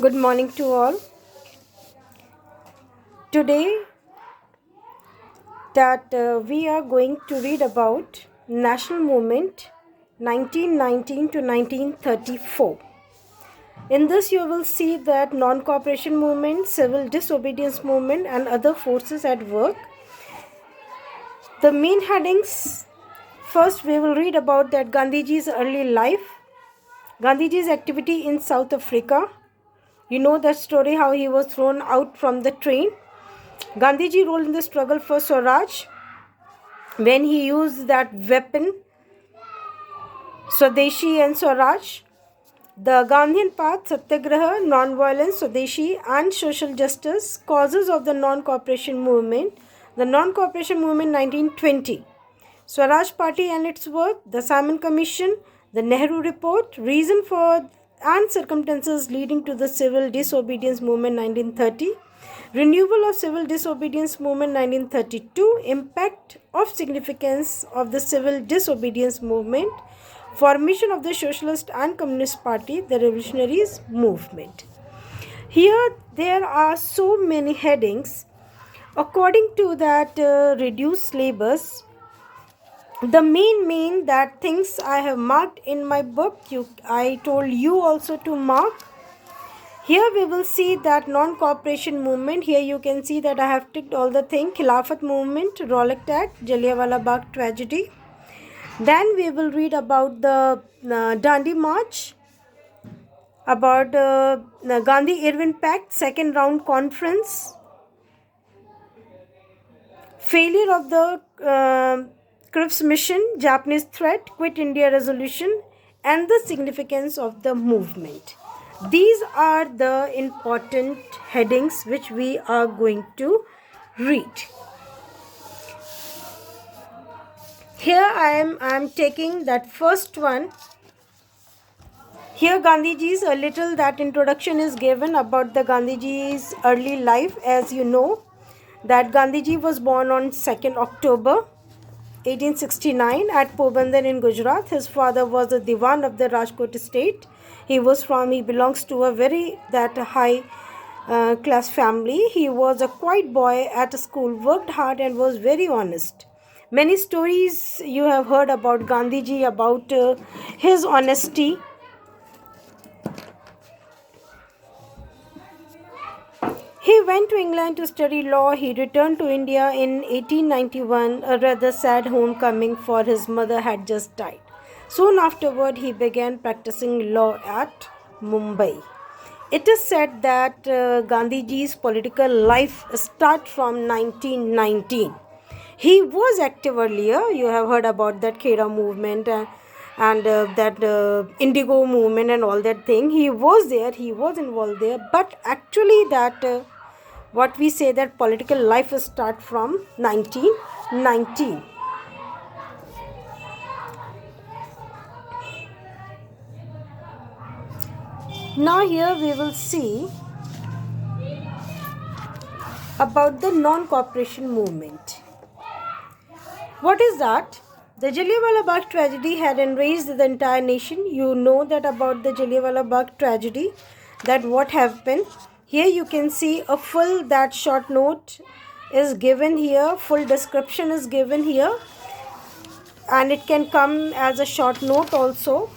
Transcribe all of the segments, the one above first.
Good morning to all. Today we are going to read about national movement 1919 to 1934. In this you will see that non-cooperation movement, civil disobedience movement and other forces at work. The main headings: first we will read about that Gandhiji's early life, Gandhiji's activity in South Africa. You know that story, how he was thrown out from the train. Gandhiji role in the struggle for Swaraj, when he used that weapon, Swadeshi and Swaraj. The Gandhian path, Satyagraha, non-violence, Swadeshi and social justice, causes of the non-cooperation movement. The non-cooperation movement 1920. Swaraj Party and its work, the Simon Commission, the Nehru Report, reason for and circumstances leading to the civil disobedience movement 1930. Renewal of civil disobedience movement 1932, impact of significance of the civil disobedience movement, formation of the Socialist and Communist Party, the revolutionaries movement. Here there are so many headings. According to that reduced syllabus, the main that things I have marked in my book, I told you also to mark. Here we will see that non-cooperation movement. Here you can see that I have ticked all the things. Khilafat movement, Rowlatt Act, Jallianwala Bagh tragedy. Then we will read about the Dandi March, about Gandhi-Irwin Pact, second round conference, failure of the Cripps mission, Japanese threat, Quit India resolution, and the significance of the movement. These are the important headings which we are going to read. Here I am taking that first one. Here Gandhiji's a little that introduction is given about the Gandhiji's early life. As you know that Gandhiji was born on 2nd October 1869 at Porbandar in Gujarat. His father was a Diwan of the Rajkot estate. He belongs to a very high class family. He was a quiet boy at school, worked hard and was very honest. Many stories you have heard about Gandhiji, about his honesty. He went to England to study law. He returned to India in 1891, a rather sad homecoming, for his mother had just died. Soon afterward, he began practicing law at Mumbai. It is said that Gandhiji's political life started from 1919. He was active earlier. You have heard about that Khera movement and that Indigo movement and all that thing. He was there. He was involved there. But actually that what we say that political life start from 1919. Now here we will see about the non-cooperation movement. What is that? The Jallianwala Bagh tragedy had enraged the entire nation. You know that about the Jallianwala Bagh tragedy, that what happened. Here you can see a full that short note is given here, full description is given here, and it can come as a short note also.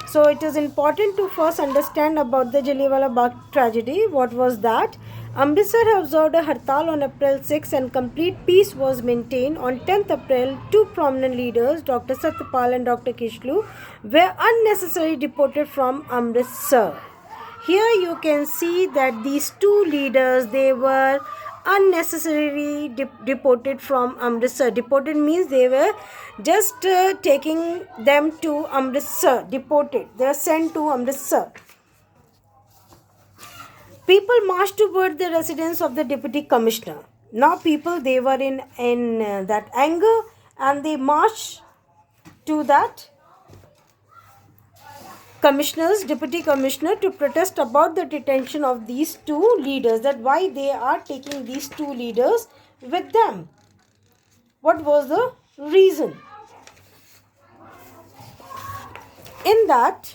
So it is important to first understand about the Jallianwala Bagh tragedy. What was that? Amritsar observed a hartal on April 6 and complete peace was maintained. On 10th April, two prominent leaders, Dr. Satyapal and Dr. Kishlu, were unnecessarily deported from Amritsar. Here you can see that these two leaders, they were unnecessarily deported from Amritsar. Deported means they were just taking them to Amritsar. Deported. They are sent to Amritsar. People marched toward the residence of the deputy commissioner. Now people, they were in that anger and they marched to that deputy commissioner to protest about the detention of these two leaders, that why they are taking these two leaders with them. What was the reason? In that,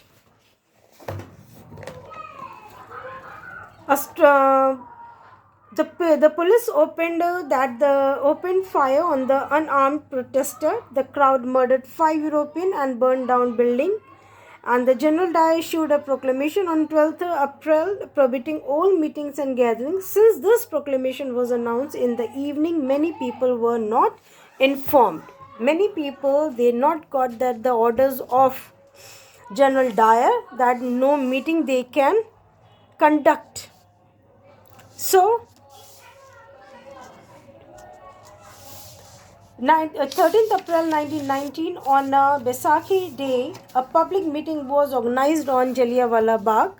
The police opened fire on the unarmed protester. The crowd murdered 5 Europeans and burned down building. And the General Dyer issued a proclamation on 12th April prohibiting all meetings and gatherings. Since this proclamation was announced in the evening, many people were not informed. Many people they not got that the orders of General Dyer that no meeting they can conduct. So 13th April 1919, on Baisakhi Day, a public meeting was organized on Jallianwala Bagh,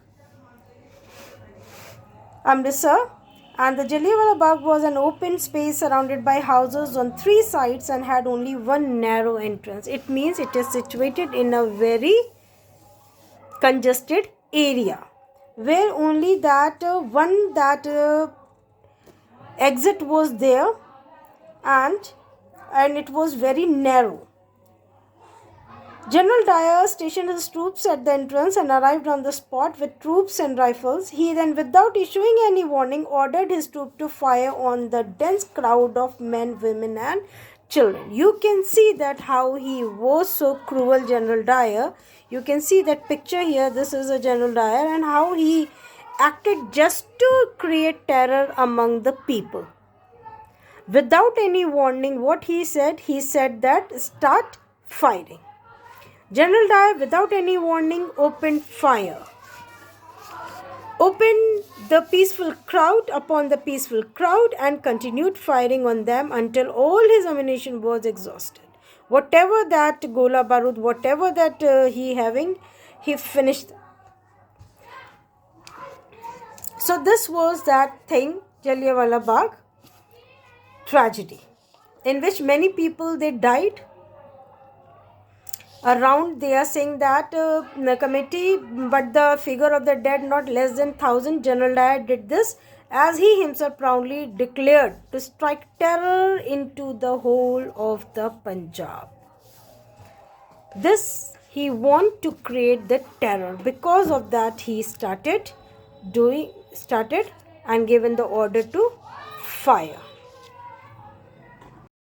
Amritsar. And the Jallianwala Bagh was an open space surrounded by houses on 3 sides and had only one narrow entrance. It means it is situated in a very congested area where only that exit was there, and it was very narrow. General Dyer stationed his troops at the entrance and arrived on the spot with troops and rifles. He then, without issuing any warning, ordered his troops to fire on the dense crowd of men, women and children. You can see that how he was so cruel, General Dyer. You can see that picture here. This is a General Dyer, and how he acted just to create terror among the people. Without any warning, what he said that start firing. General Dyer, without any warning, opened fire. Opened the peaceful crowd upon the peaceful crowd and continued firing on them until all his ammunition was exhausted. Whatever that gola barud, whatever that he having, he finished. So this was that thing, Jallianwala Bagh tragedy, in which many people they died. Around they are saying that the committee, but the figure of the dead not less than 1,000. General Dyer did this as he himself proudly declared to strike terror into the whole of the Punjab. This he want to create the terror. Because of that he started and given the order to fire.